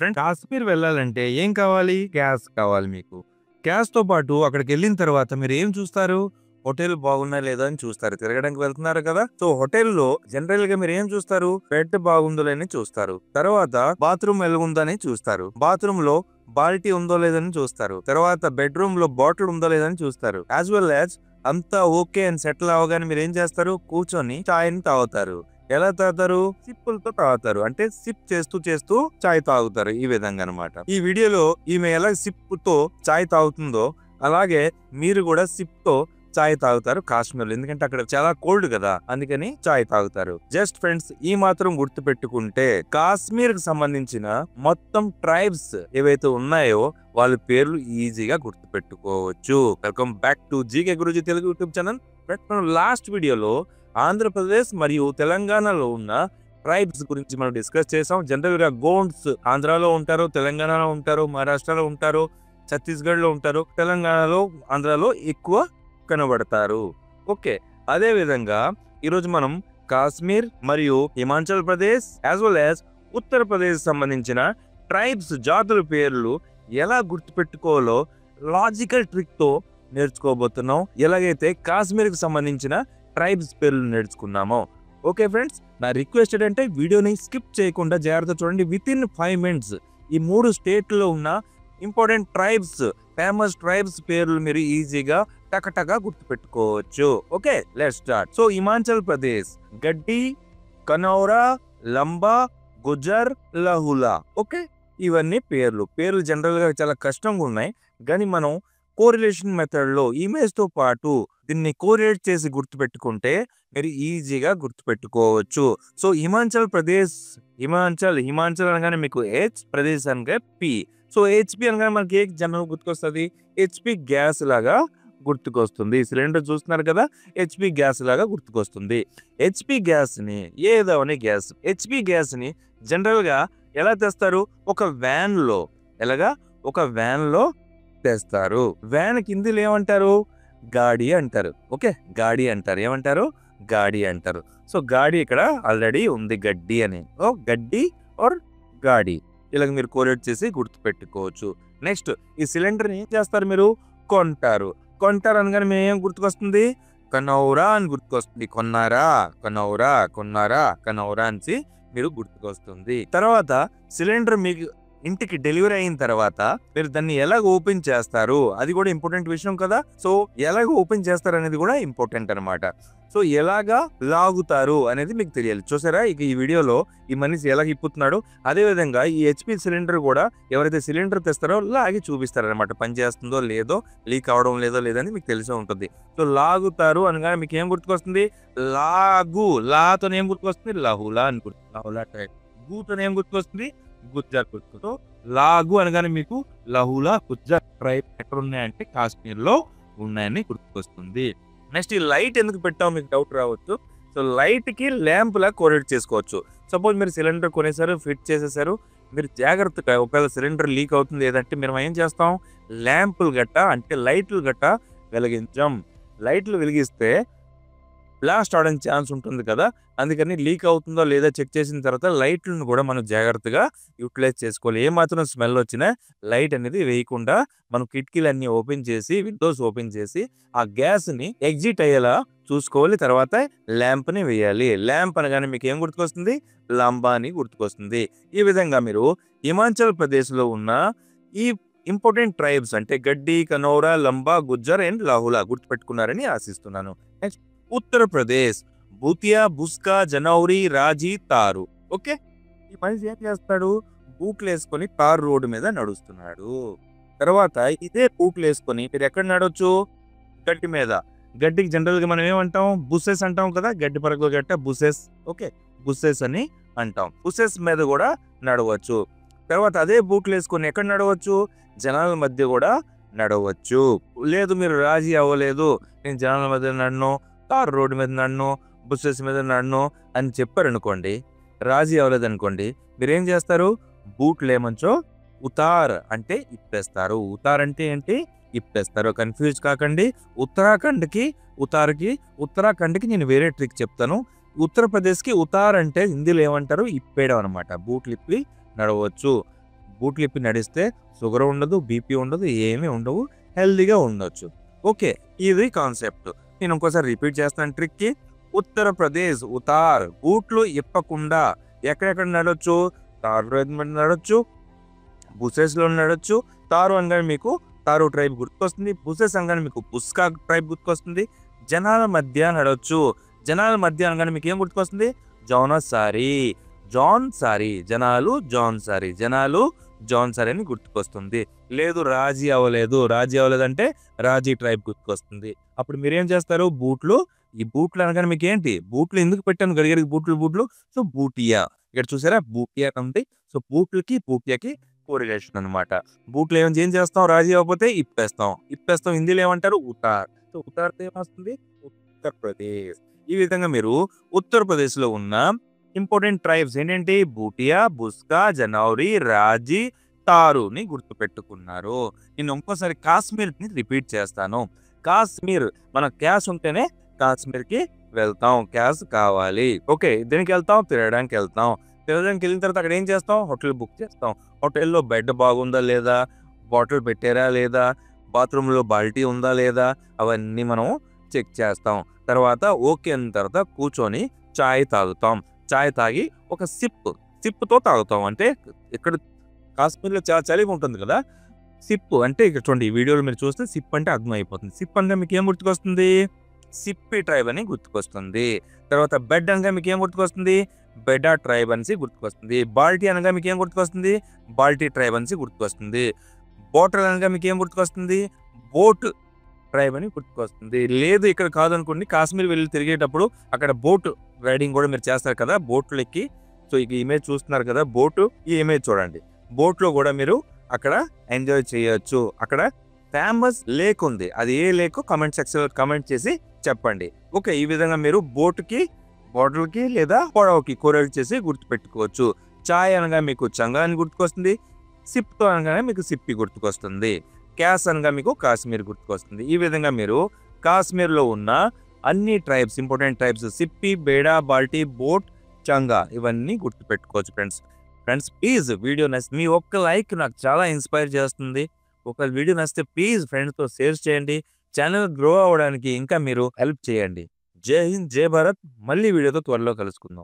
Friend Kashmir వెళ్ళాలంటే ఏం కావాలి? గ్యాస్ కావాలి మీకు. గ్యాస్‌తో పాటు అక్కడికెళ్ళిన తర్వాత మీరేం చూస్తారు? హోటల్ బాగుందా లేదా అని చూస్తారు. తిరగడానికి వెళ్తున్నారు కదా! సో, హోటల్‌లో జనరల్‌గా మీరేం చూస్తారు? బెడ్ బాగుందో లేదని చూస్తారు. తర్వాత బాత్రూమ్ ఎలాగుందని చూస్తారు. బాత్రూమ్‌లో బాల్టీ ఉందో లేదని చూస్తారు. తర్వాత బెడ్‌రూమ్‌లో బాటిల్ ఉందో లేదని చూస్తారు. యాస్ వెల్ యాస్ అంతా ఓకే అని సెటిల్ అవ్వగానే మీరేం చేస్తారు? కూర్చొని చాయ్‌ని తాగుతారు. ఎలా తాగుతారు? సిప్పులతో తాగుతారు. అంటే సిప్ చేస్తూ చేస్తూ చాయ్ తాగుతారు. ఈ విధంగా అన్నమాట. ఈ వీడియోలో ఈమె ఎలా సిప్‌తో చాయ్ తాగుతుందో అలాగే మీరు కూడా సిప్‌తో చాయ్ తాగుతారు కాశ్మీర్‌లో. ఎందుకంటే అక్కడ చాలా కోల్డ్ కదా! అందుకని చాయ్ తాగుతారు. జస్ట్ ఫ్రెండ్స్ ఈ మాత్రం గుర్తుపెట్టుకుంటే కాశ్మీర్‌కి సంబంధించిన మొత్తం ట్రైబ్స్ ఏవైతే ఉన్నాయో వాళ్ళ పేర్లు ఈజీగా గుర్తుపెట్టుకోవచ్చు. Welcome back to GK Guruji Telugu YouTube channel. మనం లాస్ట్ వీడియోలో ఆంధ్రప్రదేశ్ మరియు తెలంగాణలో ఉన్న ట్రైబ్స్ గురించి మనం డిస్కస్ చేసాం. జనరల్‌గా గోండ్స్ ఆంధ్రాలో ఉంటారు, తెలంగాణలో ఉంటారు, మహారాష్ట్రలో ఉంటారు, ఛత్తీస్‌గఢ్‌లో ఉంటారు. తెలంగాణలో, ఆంధ్రాలో ఎక్కువ కనబడతారు. ఓకే. అదే విధంగా ఈరోజు మనం కాశ్మీర్ మరియు Himachal Pradesh as well as Uttar Pradesh సంబంధించిన ట్రైబ్స్ జాతుల పేర్లు ఎలా గుర్తుపెట్టుకోవాలో లాజికల్ ట్రిక్‌తో నేర్చుకోబోతున్నాం. ఎలాగైతే కాశ్మీర్‌కి సంబంధించిన ట్రైబ్స్ పేర్లు నేర్చుకున్నామో. ఓకే ఫ్రెండ్స్, నా రిక్వెస్ట్ ఏంటంటే వీడియోని స్కిప్ చేయకుండా జాగ్రత్తగా చూడండి. వితిన్ 5 మినిట్స్ ఈ 3 స్టేట్‌లో ఉన్న ఇంపార్టెంట్ ట్రైబ్స్, ఫేమస్ ట్రైబ్స్ పేర్లు మీరు ఈజీగా టకటకా గుర్తుపెట్టుకోవచ్చు. Okay, let's start. So Himachal Pradesh Gaddi, Kanaura, లంబా, Gujjar, లహులా. Okay, ఇవన్నీ పేర్లు జనరల్ గా చాలా కష్టంగా ఉన్నాయి. కానీ మనం కోరిలేషన్ మెథడ్ లో ఇమేజ్ తో పాటు దీన్ని కోరిలేట్ చేసి గుర్తుపెట్టుకుంటే మీరు ఈజీగా గుర్తుపెట్టుకోవచ్చు. సో హిమాచల్ ప్రదేశ్, హిమాచల్ అనగానే మీకు హెచ్, ప్రదేశ్ అనగా పి. సో హెచ్పి అనగానే మనకి ఏ జనరల్ గుర్తుకొస్తుంది? హెచ్పి గ్యాస్ లాగా గుర్తుకొస్తుంది. సిలిండర్ చూస్తున్నారు కదా, హెచ్పి గ్యాస్ లాగా గుర్తుకొస్తుంది. హెచ్పి గ్యాస్ ని ఏదవని గ్యాస్, హెచ్పి గ్యాస్ ని జనరల్ గా ఎలా తెస్తారు? ఒక వ్యాన్ లో. ఎలాగా? ఒక వ్యాన్ లో తెస్తారు. వ్యాన్ కిందిలో ఏమంటారు? గాడి అంటారు. ఓకే, గాడి అంటారు. ఏమంటారు? గాడి అంటారు. సో గాడి ఇక్కడ ఆల్రెడీ ఉంది, గడ్డి అని. ఓ గడ్డి ఆర్ గాడి, ఇలాగ మీరు కోరేట్ చేసి గుర్తుపెట్టుకోవచ్చు. నెక్స్ట్, ఈ సిలిండర్ ఏం చేస్తారు? మీరు కొంటారు. కొంటారు అనగానే మేము ఏం గుర్తుకొస్తుంది? కనౌరా అని గుర్తుకొస్తుంది. కొన్నారా, కనౌరా అని మీరు గుర్తుకొస్తుంది. తర్వాత సిలిండర్ మీకు ఇంటికి డెలివరీ అయిన తర్వాత మీరు దాన్ని ఎలాగ ఓపెన్ చేస్తారు అది కూడా ఇంపార్టెంట్ విషయం కదా. సో ఎలాగ ఓపెన్ చేస్తారు అనేది కూడా ఇంపార్టెంట్ అనమాట. సో ఎలాగా లాగుతారు అనేది మీకు తెలియాలి. చూసారా, ఇక ఈ వీడియోలో ఈ మనిషి ఎలాగ ఇప్పుతున్నాడు. అదే విధంగా ఈ హెచ్పి సిలిండర్ కూడా ఎవరైతే సిలిండర్ తెస్తారో లాగి చూపిస్తారనమాట. పని చేస్తుందో లేదో, లీక్ అవడం లేదని మీకు తెలిసే ఉంటుంది. సో లాగుతారు అనగానే మీకు ఏం గుర్తుకొస్తుంది? లాగు. లాతో ఏం గుర్తుకొస్తుంది? లహులా అని లహులా టైప్. గూతో ఏం గుర్తుకొస్తుంది? గుజ్జర్ గుర్తు. సో లాగు అనగానే మీకు లహులా, గుజ్జర్ ట్రైబ్ ఎక్కడ ఉన్నాయంటే కాశ్మీర్ లో ఉన్నాయని గుర్తుకొస్తుంది. నెక్స్ట్, ఈ లైట్ ఎందుకు పెట్టాం మీకు డౌట్ రావచ్చు. సో లైట్ కి ల్యాంప్ లా కోరేట్ చేసుకోవచ్చు. సపోజ్ మీరు సిలిండర్ కొనేసారు, ఫిట్ చేసేసారు, మీరు జాగ్రత్తగా ఒకవేళ సిలిండర్ లీక్ అవుతుంది ఏదంటే మేము ఏం చేస్తాం? ల్యాంపులు గట్ట అంటే లైట్లు గట్ట వెలిగించాం. లైట్లు వెలిగిస్తే బ్లాస్ట్ అవడానికి ఛాన్స్ ఉంటుంది కదా. అందుకని లీక్ అవుతుందో లేదా చెక్ చేసిన తర్వాత లైట్లను కూడా మనం జాగ్రత్తగా యూటిలైజ్ చేసుకోవాలి. ఏమాత్రం స్మెల్ వచ్చినా లైట్ అనేది వేయకుండా మనం కిటికీలన్నీ ఓపెన్ చేసి, విండోస్ ఓపెన్ చేసి ఆ గ్యాస్ ని ఎగ్జిట్ అయ్యేలా చూసుకోవాలి. తర్వాత ల్యాంప్ ని వేయాలి. ల్యాంప్ అనగానే మీకు ఏం గుర్తుకొస్తుంది? లంబా అని గుర్తుకొస్తుంది. ఈ విధంగా మీరు హిమాచల్ ప్రదేశ్ లో ఉన్న ఈ ఇంపార్టెంట్ ట్రైబ్స్ అంటే గడ్డి, కనౌరా, లంబా, గుజ్జర్ అండ్ లాహులా గుర్తుపెట్టుకున్నారని ఆశిస్తున్నాను. నెక్స్ట్, ఉత్తరప్రదేశ్ భూతియా, బుస్కా, జనౌరి, రాజీ, తారు. ఓకే, ఈ మనిషి ఏం చేస్తాడు? బూట్లు వేసుకొని తారు రోడ్డు మీద నడుస్తున్నాడు. తర్వాత ఇదే బూట్లు వేసుకొని మీరు ఎక్కడ నడవచ్చు? గడ్డి మీద. గడ్డికి జనరల్ గా మనం ఏమంటాం? బుసెస్ అంటాం కదా. గడ్డి పరకలు గట్ట బుసెస్. ఓకే, బుసెస్ అని అంటాం. బుసెస్ మీద కూడా నడవచ్చు. తర్వాత అదే బూట్లు వేసుకొని ఎక్కడ నడవచ్చు? జనాల మధ్య కూడా నడవచ్చు. లేదు మీరు రాజీ అవ్వలేదు, నేను జనాల మధ్య నడను, తారు రోడ్డు మీద నడను, బుసెస్ మీద నడను అని చెప్పారనుకోండి, రాజీ అవ్వలేదు అనుకోండి, మీరేం చేస్తారు? బూట్లు ఏమంచో ఉతార్ అంటే ఇప్పేస్తారు. ఉతార్ అంటే ఏంటి? ఇప్పేస్తారు. కన్ఫ్యూజ్ కాకండి. ఉత్తరాఖండ్కి నేను వేరే ట్రిక్ చెప్తాను. ఉత్తరప్రదేశ్కి ఉతార్ అంటే హిందీలో ఏమంటారు? ఇప్పేయడం అనమాట. బూట్లు ఇప్పి నడవచ్చు. బూట్లు ఇప్పి నడిస్తే షుగర్ ఉండదు, బీపీ ఉండదు, ఏమీ ఉండవు. హెల్తీగా ఉండొచ్చు. ఓకే. ఇది కాన్సెప్ట్. నేను ఇంకోసారి రిపీట్ చేస్తాను ట్రిక్‌కి. ఉత్తరప్రదేశ్ ఉతార్ బూట్లు ఇప్పకుండా ఎక్కడెక్కడ నడవచ్చు? తార్‌లో నడవచ్చు, బుసెస్‌లో నడవచ్చు. తారు అనగానే మీకు తారు ట్రైబ్ గుర్తుకొస్తుంది. బుసెస్ అనగానే మీకు బుస్కా ట్రైబ్ గుర్తుకొస్తుంది. జనాల మధ్య నడవచ్చు. జనాల మధ్య అనగానే మీకు ఏం గుర్తుకొస్తుంది? జౌనసారి, జాన్ సారీ. జనాలు జాన్ సారీ. జనాలు జాన్ సారీ అని గుర్తుకొస్తుంది. లేదు రాజీ అవ్వలేదు. రాజీ అవ్వలేదంటే రాజీ ట్రైబ్ గుర్తుకొస్తుంది. అప్పుడు మీరేం చేస్తారు? బూట్లు. ఈ బూట్లు అనగానే మీకేంటి? బూట్లు ఎందుకు పెట్టాను గడిగడికి బూట్లు? సో, బూటియా. ఇక్కడ చూసారా? బూటియా ఉంది. సో, బూట్లకి, బూటియాకి కోరిలేషన్ అనమాట. బూట్లు ఏం చేస్తాం? రాజీ అవ్వకపోతే ఇప్పేస్తాం. ఇప్పేస్తాం హిందీలో ఏమంటారు? ఉతార్. సో, ఉతార్‌తో ఏమొస్తుంది? ఉత్తరప్రదేశ్. ఈ విధంగా మీరు ఉత్తరప్రదేశ్‌లో ఉన్న ఇంపార్టెంట్ ట్రైబ్స్ ఏంటంటే బూటియా, బుస్కా, జనౌరి, రాజీ, తారుని గుర్తుపెట్టుకున్నారు. నేను ఇంకోసారి కాశ్మీర్‌ని రిపీట్ చేస్తాను. కాశ్మీర్ మన క్యాష్ ఉంటేనే కాశ్మీర్‌కి వెళ్తాం. క్యాష్ కావాలి. ఓకే. దేనికెళ్తాం? తిరగడానికెళ్తాం. తిరగడానికెళ్ళిన తర్వాత అక్కడ ఏం చేస్తాం? హోటల్ బుక్ చేస్తాం. హోటల్‌లో బెడ్ బాగుందా లేదా? బాటిల్ పెట్టారా లేదా? బాత్రూమ్‌లో బాల్టీ ఉందా లేదా? అవన్నీ మనం చెక్ చేస్తాం. తర్వాత ఓకే అన్న తర్వాత కూర్చొని చాయ్ తాగుతాం. చాయ్ తాగి ఒక సిప్‌తో తాగుతాం. అంటే ఇక్కడ కాశ్మీర్‌లో చాలా చలిగా ఉంటుంది కదా! సిప్ అంటే ఇక్కడ చూడండి ఈ వీడియోలో మీరు చూస్తే సిప్ అంటే అర్థమైపోతుంది. సిప్ అనగా మీకేం గుర్తుకొస్తుంది? సిప్పి ట్రైబ్ అని గుర్తుకొస్తుంది. తర్వాత బెడ్ అనగా మీకేం గుర్తుకొస్తుంది? బెడా ట్రైబ్ అనేసి గుర్తుకొస్తుంది. బాల్టీ అనగా మీకేం గుర్తుకొస్తుంది? బాల్టీ ట్రైబ్ అనేసి గుర్తుకొస్తుంది. బోటర్ అనగా మీకేం గుర్తుకొస్తుంది? బోట్ ట్రైబ్ అని గుర్తుకొస్తుంది. లేదు ఇక్కడ కాదనుకోండి కాశ్మీర్ వెళ్లి తిరిగేటప్పుడు అక్కడ బోట్ రైడింగ్ కూడా మీరు చేస్తారు కదా! బోట్‌లో ఎక్కి సో, ఈ ఇమేజ్ చూస్తున్నారు కదా! బోటు ఈ ఇమేజ్ చూడండి. బోట్‌లో కూడా మీరు అక్కడ ఎంజాయ్ చేయొచ్చు. అక్కడ ఫేమస్ లేక్ ఉంది. అది ఏ లేకో కామెంట్ సెక్షన్‌లో కామెంట్ చేసి చెప్పండి. ఓకే. ఈ విధంగా మీరు బోట్‌కి, బాటిల్‌కి లేదా పడవకి కొరేల్ చేసి గుర్తుపెట్టుకోవచ్చు. చాయ్ అనగా మీకు చంగా అని గుర్తుకొస్తుంది. సిప్‌తో అనగానే మీకు సిప్పి గుర్తుకొస్తుంది. క్యాస్ అనగా మీకు కాశ్మీర్ గుర్తుకొస్తుంది. ఈ విధంగా మీరు కాశ్మీర్‌లో ఉన్న అన్ని tribes important tribes Sippi, బేడా, Balti, boat, చంగా ఇవన్నీ గుర్తుపెట్టుకోవచ్చు ఫ్రెండ్స్. ఫ్రెండ్స్ ప్లీజ్ వీడియో మీ ఒక్క లైక్ నాకు చాలా ఇన్‌స్పైర్ చేస్తుంది. ఒక వీడియో నచ్చితే ప్లీజ్ ఫ్రెండ్స్‌తో షేర్ చేయండి. ఛానెల్ గ్రో అవ్వడానికి ఇంకా మీరు హెల్ప్ చేయండి. జై హింద్, జై భారత్. మళ్ళీ వీడియోతో త్వరలో కలుసుకుందాం.